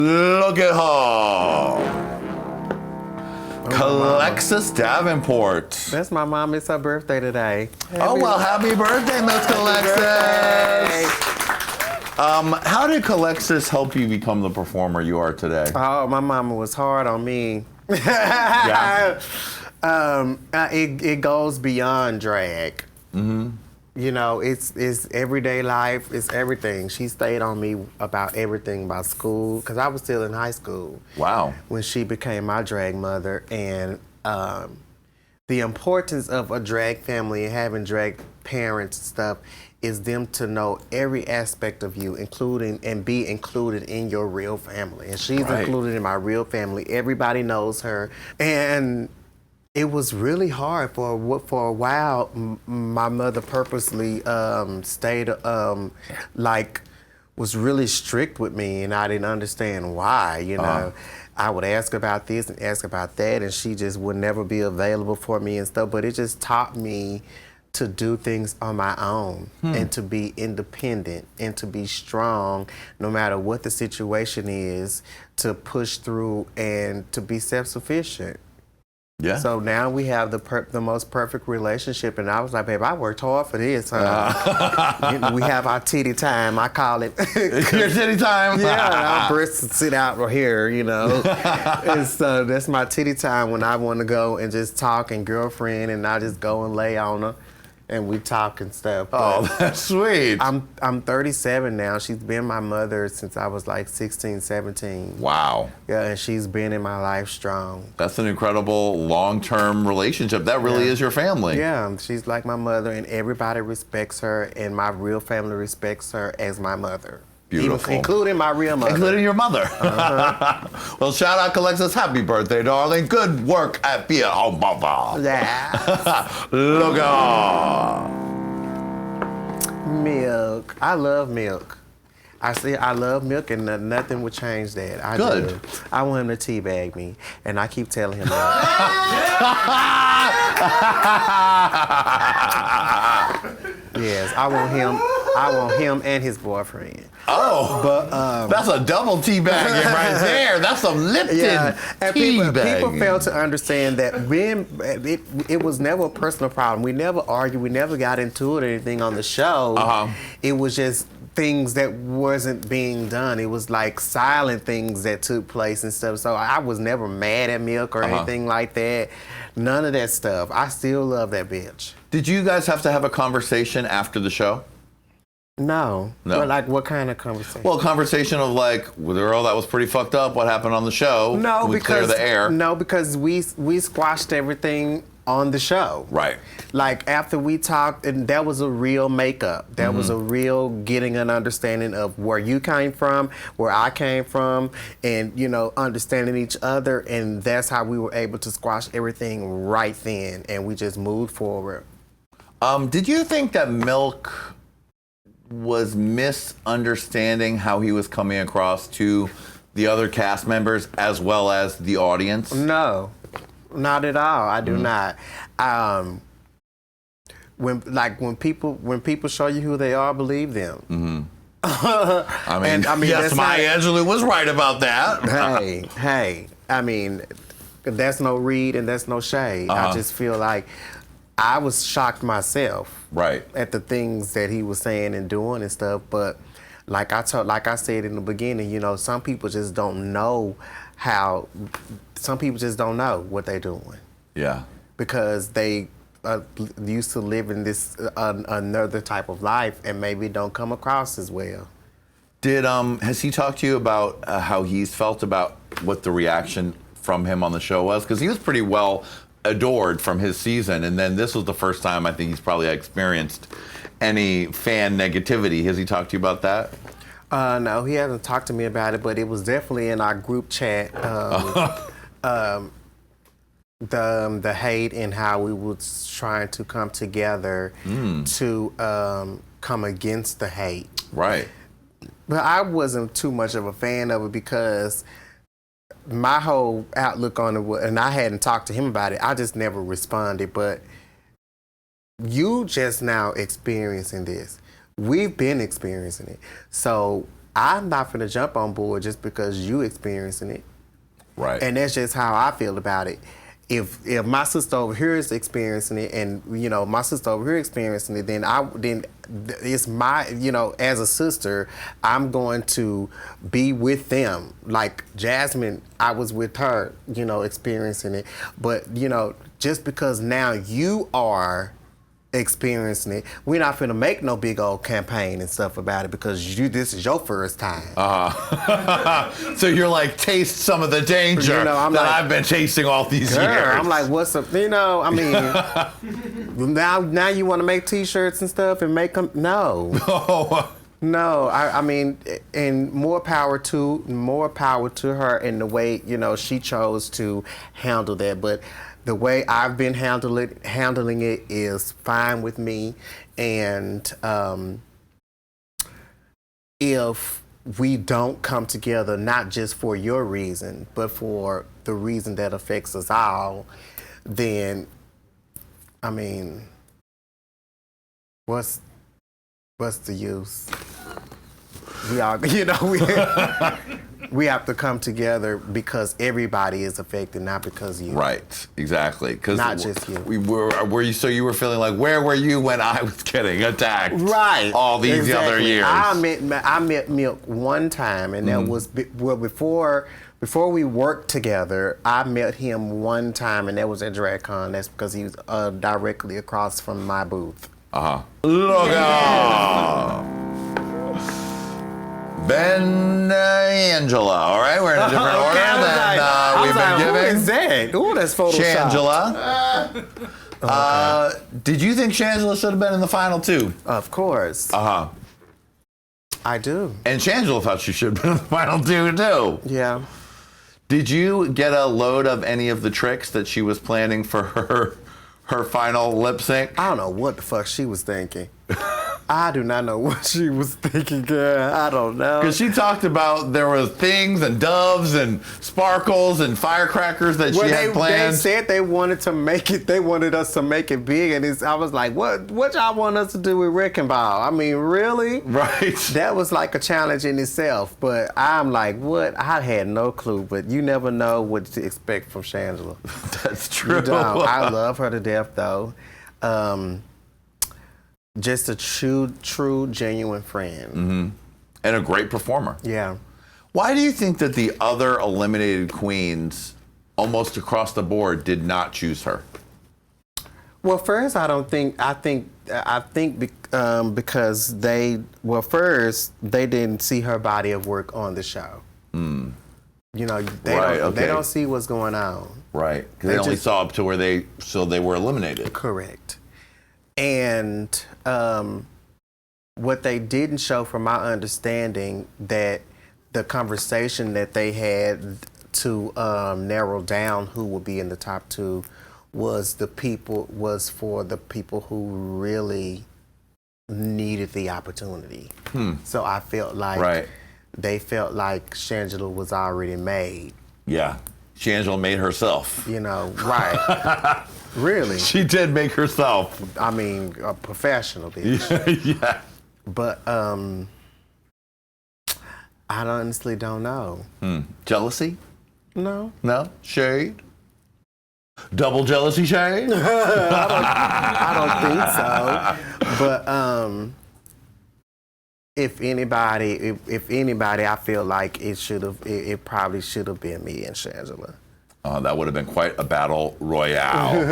Look at her. Alexis Davenport. That's my mom. It's her birthday today. Happy birthday, Miss Alexis. How did Alexis help you become the performer you are today? Oh, my mama was hard on me. Yeah. It goes beyond drag. Mm-hmm. You know, it's everyday life. It's everything. She stayed on me about everything about school because I was still in high school. Wow. When she became my drag mother, and the importance of a drag family and having drag parents and stuff is them to know every aspect of you, including and be included in your real family. And she's included in my real family. Everybody knows her, and it was really hard for a while. My mother purposely stayed was really strict with me, and I didn't understand why. You know, I would ask about this and ask about that, and she just would never be available for me and stuff. But it just taught me to do things on my own and to be independent and to be strong no matter what the situation is, to push through and to be self-sufficient. Yeah. So now we have the most perfect relationship, and I was like, babe, I worked hard for this. We have our titty time, I call it. Your titty time? Yeah, our breasts sit out right here, you know. And so that's my titty time when I want to go and just talk and girlfriend, and I just go and lay on her. And we talk and stuff. Oh, that's sweet. I'm 37 now. She's been my mother since I was like 16, 17. Wow. Yeah, and she's been in my life strong. That's an incredible long-term relationship. That really is your family. Yeah, she's like my mother, and everybody respects her, and my real family respects her as my mother. Beautiful. Including my real mother. Including your mother. Well, shout out Alexis. Happy birthday, darling. Good work at being a mother. Yeah. Look at Milk. I love milk. I love milk, and nothing would change that. I Good. do. I want him to teabag me, and I keep telling him that. Yes, I want him and his boyfriend. Oh, but that's a double teabagging right there. That's some Lipton teabagging. People fail to understand that when it was never a personal problem. We never argued. We never got into it or anything on the show. It was just things that wasn't being done. It was like silent things that took place and stuff. So I was never mad at Milk or anything like that. None of that stuff. I still love that bitch. Did you guys have to have a conversation after the show? No. But like, what kind of conversation? Well, a conversation of like, girl, that was pretty fucked up. What happened on the show? No, Can we because clear the air? No, because we squashed everything on the show. Right. Like after we talked, and that was a real makeup. That was a real getting an understanding of where you came from, where I came from, and understanding each other. And that's how we were able to squash everything right then, and we just moved forward. Did you think that Milk was misunderstanding how he was coming across to the other cast members as well as the audience? No, not at all. I do not. When people show you who they are, believe them. I mean, yes, Maya Angelou was right about that. hey, I mean, that's no read and that's no shade. I just feel like I was shocked myself, at the things that he was saying and doing and stuff. But like I said in the beginning, some people just don't know how. Some people just don't know what they're doing. Yeah. Because they used to live in this another type of life and maybe don't come across as well. Has he talked to you about how he's felt about what the reaction from him on the show was? Because he was pretty well adored from his season, and then this was the first time I think he's probably experienced any fan negativity. Has he talked to you about that? No, he hasn't talked to me about it, but it was definitely in our group chat. The hate and how we was trying to come together to come against the hate. Right. But I wasn't too much of a fan of it because my whole outlook on it was, and I hadn't talked to him about it, I just never responded. But you just now experiencing this. We've been experiencing it. So I'm not gonna jump on board just because you experiencing it. Right. And that's just how I feel about it. If my sister over here is experiencing it, and my sister over here experiencing it, then it's my, as a sister, I'm going to be with them. Like Jasmine, I was with her, experiencing it. But just because now you are experiencing it, we're not finna make no big old campaign and stuff about it because this is your first time. So you're like, taste some of the danger that I've been chasing all these years. I'm like, what's up? I mean, now you want to make T-shirts and stuff and make them? No. No, I mean, and more power to her in the way she chose to handle that, but. The way I've been handling it is fine with me, and if we don't come together, not just for your reason, but for the reason that affects us all, then, I mean, what's the use? We all, we have to come together because everybody is affected, not because of you. Right, exactly. Not just you. So you were feeling like, where were you when I was getting attacked? Right. All these other years. I met Milk one time, and that was before we worked together. I met him one time, and that was at DragCon. That's because he was directly across from my booth. Look out! Ben Angela. All right, we're in a different order than we've been giving. Who is that? Ooh, that's Photoshop. Shangela. Did you think Shangela should have been in the final two? Of course. I do. And Shangela thought she should have been in the final two too. Yeah. Did you get a load of any of the tricks that she was planning for her final lip sync? I don't know what the fuck she was thinking. I do not know what she was thinking, girl. I don't know. Because she talked about there were things and doves and sparkles and firecrackers that she had planned. They said they wanted to make it. They wanted us to make it big, and I was like, "What y'all want us to do with Wrecking Ball? I mean, really?" Right. That was like a challenge in itself. But I'm like, "What?" I had no clue. But you never know what to expect from Shangela. That's true. You don't. I love her to death, though. Just a true, genuine friend. Mm-hmm. And a great performer. Yeah. Why do you think that the other eliminated queens, almost across the board, did not choose her? Well, first, I think because they didn't see her body of work on the show. They don't see what's going on. Right. Because they only saw up to where they were eliminated. Correct. And what they didn't show, from my understanding, that the conversation that they had to narrow down who would be in the top two was for the people who really needed the opportunity. So I felt like they felt like Shangela was already made. Yeah. Shangela made herself. Right. Really? She did make herself. I mean, a professional bitch. Yeah. But I honestly don't know. Jealousy? No. No? Shade? Double jealousy shade? I don't think so. But if anybody, I feel like it probably should have been me and Shangela. That would have been quite a battle royale.